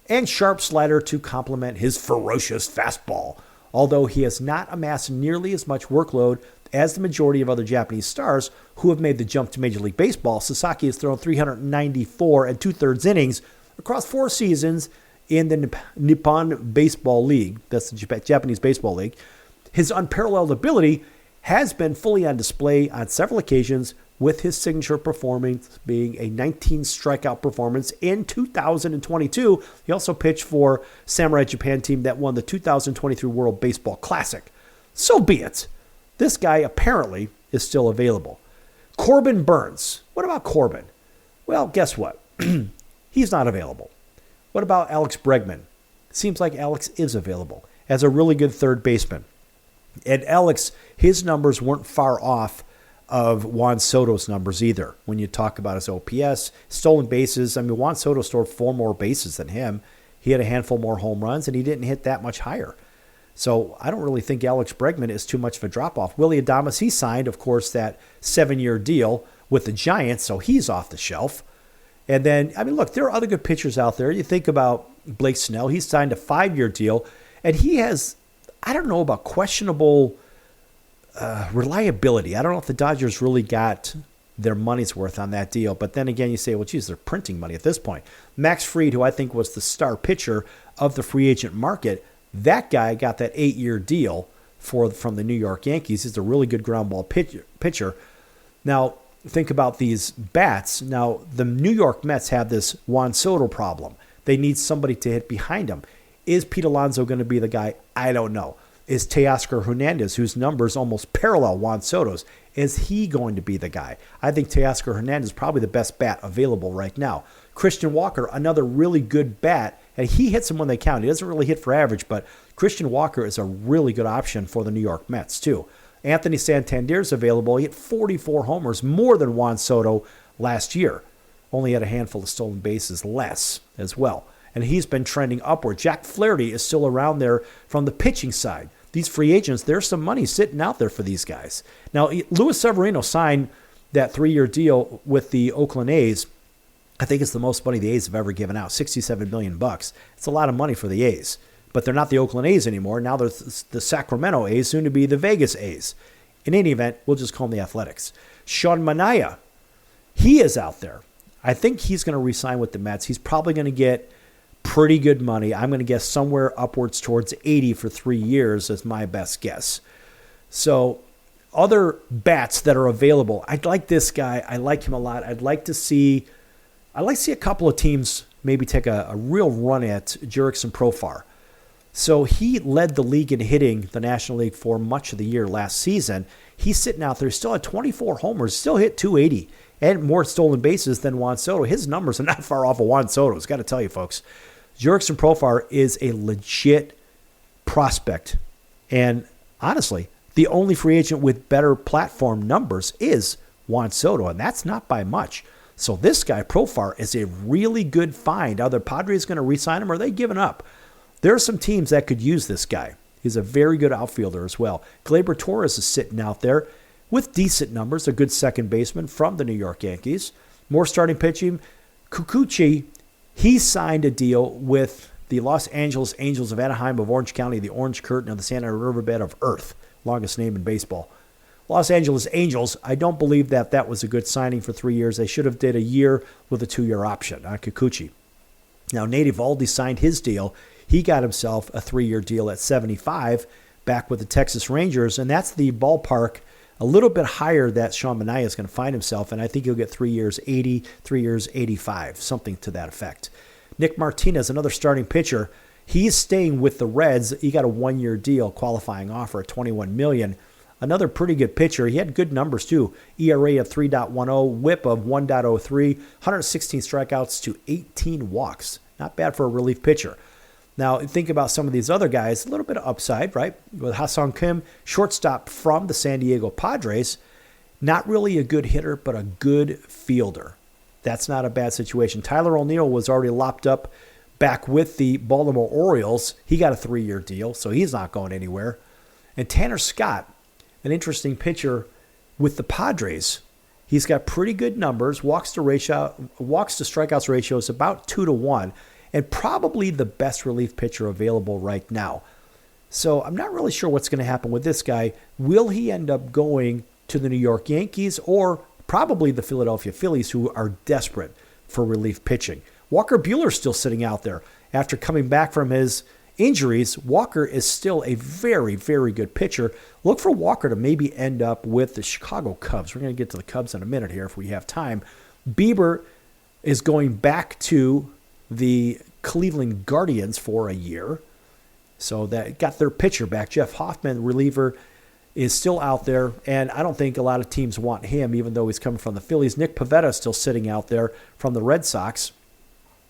and sharp slider to complement his ferocious fastball. Although he has not amassed nearly as much workload as the majority of other Japanese stars who have made the jump to Major League Baseball, Sasaki has thrown 394 and 2/3 innings across 4 seasons in the Nippon Baseball League. That's the Japanese Baseball League. His unparalleled ability has been fully on display on several occasions, with his signature performance being a 19 strikeout performance in 2022. He also pitched for Samurai Japan team that won the 2023 World Baseball Classic. So be it. This guy apparently is still available. Corbin Burns. What about Corbin? Well, guess what? He's not available. What about Alex Bregman? Seems like Alex is available as a really good third baseman. And Alex, his numbers weren't far off of Juan Soto's numbers either. When you talk about his OPS, stolen bases, I mean, Juan Soto stored 4 more bases than him. He had a handful more home runs, and he didn't hit that much higher. So I don't really think Alex Bregman is too much of a drop-off. Willie Adames, he signed, of course, that 7-year deal with the Giants, so he's off the shelf. And then, I mean, look, there are other good pitchers out there. You think about Blake Snell. He signed a 5-year deal, and he has, I don't know about questionable reliability. I don't know if the Dodgers really got their money's worth on that deal. But then again, you say, well, geez, they're printing money at this point. Max Fried, who I think was the star pitcher of the free agent market, that guy got that 8-year deal from the New York Yankees. He's a really good ground ball pitcher. Now, think about these bats. Now, the New York Mets have this Juan Soto problem. They need somebody to hit behind him. Is Pete Alonso going to be the guy? I don't know. Is Teoscar Hernandez, whose numbers almost parallel Juan Soto's, is he going to be the guy? I think Teoscar Hernandez is probably the best bat available right now. Christian Walker, another really good bat, and he hits them when they count. He doesn't really hit for average, but Christian Walker is a really good option for the New York Mets, too. Anthony Santander is available. He hit 44 homers, more than Juan Soto last year. Only had a handful of stolen bases less as well. And he's been trending upward. Jack Flaherty is still around there from the pitching side. These free agents, there's some money sitting out there for these guys. Now, Luis Severino signed that 3-year deal with the Oakland A's. I think it's the most money the A's have ever given out, $67 million. It's a lot of money for the A's. But they're not the Oakland A's anymore. Now they're the Sacramento A's, soon to be the Vegas A's. In any event, we'll just call them the Athletics. Sean Manaea, he is out there. I think he's going to re-sign with the Mets. He's probably going to get pretty good money. I'm going to guess somewhere upwards towards 80 for 3 years is my best guess. So other bats that are available, I'd like this guy. I like him a lot. I'd like to see a couple of teams maybe take a real run at Jurickson Profar. So he led the league in hitting the National League for much of the year last season. He's sitting out there, still had 24 homers, still hit 280, and more stolen bases than Juan Soto. His numbers are not far off of Juan Soto's, got to tell you, folks. Jurickson Profar is a legit prospect. And honestly, the only free agent with better platform numbers is Juan Soto, and that's not by much. So this guy, Profar, is a really good find. Are the Padres going to re-sign him, or are they giving up? There are some teams that could use this guy. He's a very good outfielder as well. Gleyber Torres is sitting out there with decent numbers, a good second baseman from the New York Yankees. More starting pitching. Kikuchi, he signed a deal with the Los Angeles Angels of Anaheim of Orange County, the Orange Curtain of the Santa Riverbed of Earth. Longest name in baseball. Los Angeles Angels, I don't believe that was a good signing for 3 years. They should have did a year with a 2-year option on Kikuchi. Now, Nate Eovaldi signed his deal. He got himself a 3-year deal at 75 back with the Texas Rangers, and that's the ballpark a little bit higher that Sean Manaea is going to find himself, and I think he'll get 3 years 80, 3 years 85, something to that effect. Nick Martinez, another starting pitcher, he's staying with the Reds. He got a 1-year deal, qualifying offer at $21 million. Another pretty good pitcher. He had good numbers too. ERA of 3.10, whip of 1.03, 116 strikeouts to 18 walks. Not bad for a relief pitcher. Now, think about some of these other guys, a little bit of upside, right? With Ha-Seong Kim, shortstop from the San Diego Padres. Not really a good hitter, but a good fielder. That's not a bad situation. Tyler O'Neill was already lopped up back with the Baltimore Orioles. He got a 3-year deal, so he's not going anywhere. And Tanner Scott, an interesting pitcher with the Padres. He's got pretty good numbers. Walks to strikeouts ratio is about 2-1. And probably the best relief pitcher available right now. So I'm not really sure what's going to happen with this guy. Will he end up going to the New York Yankees or probably the Philadelphia Phillies, who are desperate for relief pitching? Walker Buehler's still sitting out there. After coming back from his injuries, Walker is still a very, very good pitcher. Look for Walker to maybe end up with the Chicago Cubs. We're going to get to the Cubs in a minute here if we have time. Bieber is going back to the Cleveland Guardians for a year. So that got their pitcher back. Jeff Hoffman, reliever, is still out there, and I don't think a lot of teams want him, even though he's coming from the Phillies. Nick Pivetta is still sitting out there from the Red Sox.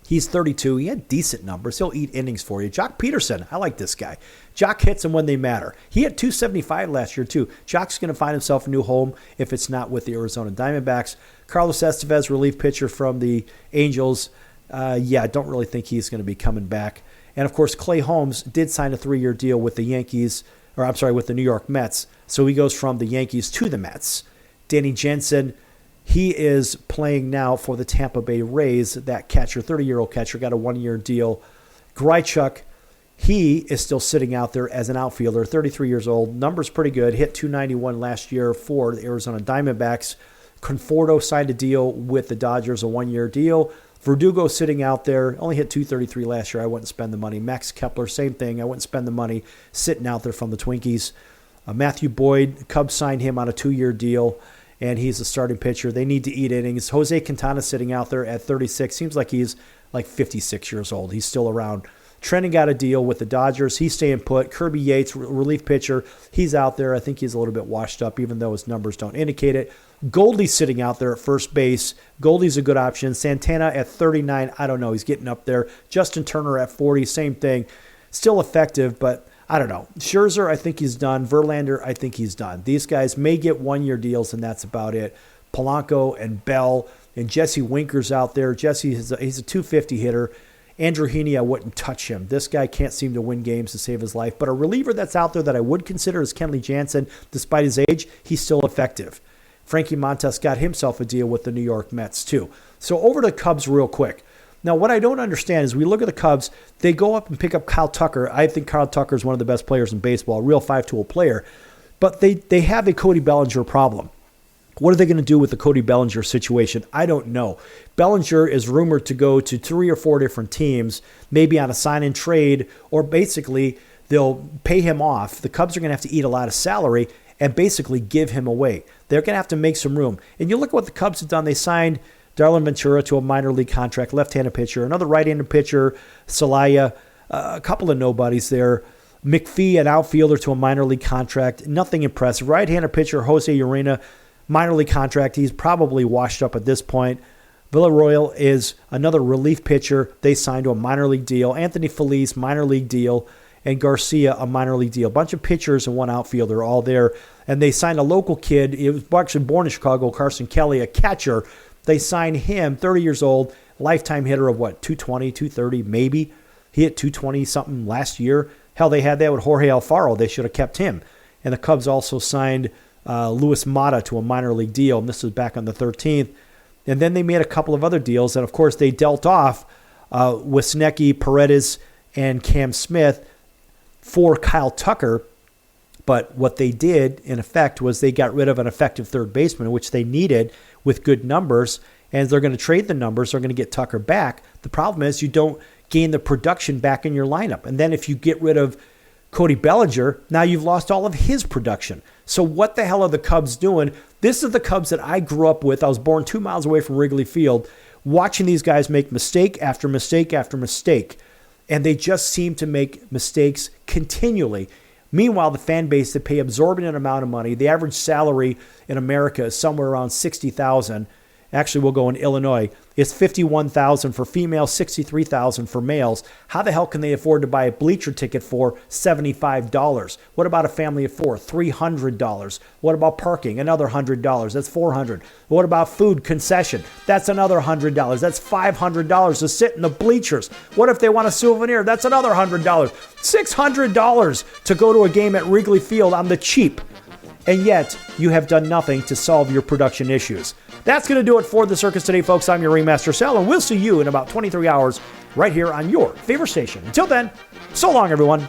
He's 32. He had decent numbers. He'll eat innings for you. Jock Peterson, I like this guy. Jock hits them when they matter. He had 275 last year, too. Jock's going to find himself a new home if it's not with the Arizona Diamondbacks. Carlos Estevez, relief pitcher from the Angels. I don't really think he's going to be coming back. And, of course, Clay Holmes did sign a 3-year deal with the with the New York Mets. So he goes from the Yankees to the Mets. Danny Jansen, he is playing now for the Tampa Bay Rays. That catcher, 30-year-old catcher, got a 1-year deal. Grichuk, he is still sitting out there as an outfielder, 33 years old. Numbers pretty good. Hit .291 last year for the Arizona Diamondbacks. Conforto signed a deal with the Dodgers, a 1-year deal. Verdugo sitting out there, only hit .233 last year. I wouldn't spend the money. Max Kepler, same thing. I wouldn't spend the money sitting out there from the Twinkies. Matthew Boyd, Cubs signed him on a 2-year deal, and he's a starting pitcher. They need to eat innings. Jose Quintana sitting out there at 36. Seems like he's like 56 years old. He's still around. Trenton got a deal with the Dodgers. He's staying put. Kirby Yates, relief pitcher, he's out there. I think he's a little bit washed up, even though his numbers don't indicate it. Goldie's sitting out there at first base. Goldie's a good option. Santana at 39, I don't know. He's getting up there. Justin Turner at 40, same thing. Still effective, but I don't know. Scherzer, I think he's done. Verlander, I think he's done. These guys may get 1-year deals, and that's about it. Polanco and Bell and Jesse Winker's out there. Jesse, he's a 250 hitter. Andrew Heaney, I wouldn't touch him. This guy can't seem to win games to save his life. But a reliever that's out there that I would consider is Kenley Jansen. Despite his age, he's still effective. Frankie Montas got himself a deal with the New York Mets, too. So over to the Cubs real quick. Now, what I don't understand is we look at the Cubs, they go up and pick up Kyle Tucker. I think Kyle Tucker is one of the best players in baseball, a real 5-tool player. But they have a Cody Bellinger problem. What are they going to do with the Cody Bellinger situation? I don't know. Bellinger is rumored to go to 3 or 4 different teams, maybe on a sign-and trade, or basically they'll pay him off. The Cubs are going to have to eat a lot of salary and basically give him away. They're going to have to make some room. And you look at what the Cubs have done. They signed Darlin Ventura to a minor league contract, left-handed pitcher, another right-handed pitcher, Celaya, a couple of nobodies there. McPhee, an outfielder, to a minor league contract. Nothing impressive. Right-handed pitcher, Jose Urena, minor league contract. He's probably washed up at this point. Villarroel is another relief pitcher. They signed to a minor league deal. Anthony Feliz, minor league deal. And Garcia, a minor league deal. A bunch of pitchers and one outfielder all there. And they signed a local kid. He was actually born in Chicago, Carson Kelly, a catcher. They signed him, 30 years old, lifetime hitter of 220, 230 maybe. He hit 220-something last year. Hell, they had that with Jorge Alfaro. They should have kept him. And the Cubs also signed Luis Mata to a minor league deal, and this was back on the 13th. And then they made a couple of other deals, and of course they dealt off Wisniewski, Paredes, and Cam Smith for Kyle Tucker. But what they did, in effect, was they got rid of an effective third baseman, which they needed with good numbers, and they're going to trade the numbers. They're going to get Tucker back. The problem is you don't gain the production back in your lineup. And then if you get rid of Cody Bellinger, now you've lost all of his production. So what the hell are the Cubs doing? This is the Cubs that I grew up with. I was born 2 miles away from Wrigley Field, watching these guys make mistake after mistake after mistake. And they just seem to make mistakes continually. Meanwhile, the fan base, they pay absorbent amount of money. The average salary in America is somewhere around $60,000. Actually, we'll go in Illinois. It's $51,000 for females, $63,000 for males. How the hell can they afford to buy a bleacher ticket for $75? What about a family of 4? $300. What about parking? Another $100. That's $400. What about food concession? That's another $100. That's $500 to sit in the bleachers. What if they want a souvenir? That's another $100. $600 to go to a game at Wrigley Field on the cheap. And yet, you have done nothing to solve your production issues. That's going to do it for the circus today, folks. I'm your Ringmaster Sal, and we'll see you in about 23 hours right here on your favorite station. Until then, so long, everyone.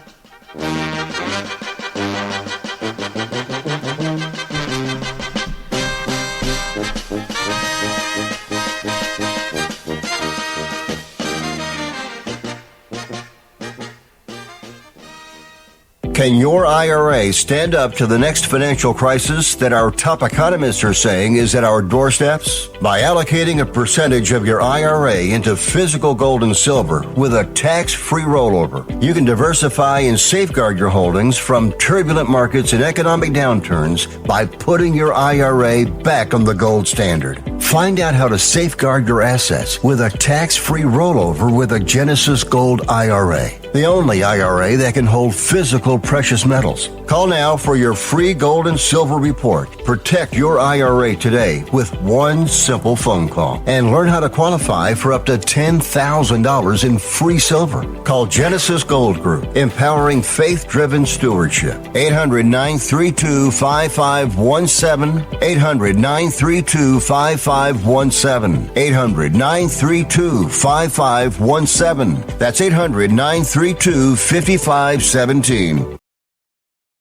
Can your IRA stand up to the next financial crisis that our top economists are saying is at our doorsteps? By allocating a percentage of your IRA into physical gold and silver with a tax-free rollover, you can diversify and safeguard your holdings from turbulent markets and economic downturns by putting your IRA back on the gold standard. Find out how to safeguard your assets with a tax-free rollover with a Genesis Gold IRA, the only IRA that can hold physical precious metals. Call now for your free gold and silver report. Protect your IRA today with one simple phone call and learn how to qualify for up to $10,000 in free silver. Call Genesis Gold Group, empowering faith-driven stewardship. 800-932-5517. 800-932-5517. 800-932-5517. That's 800-932-5517.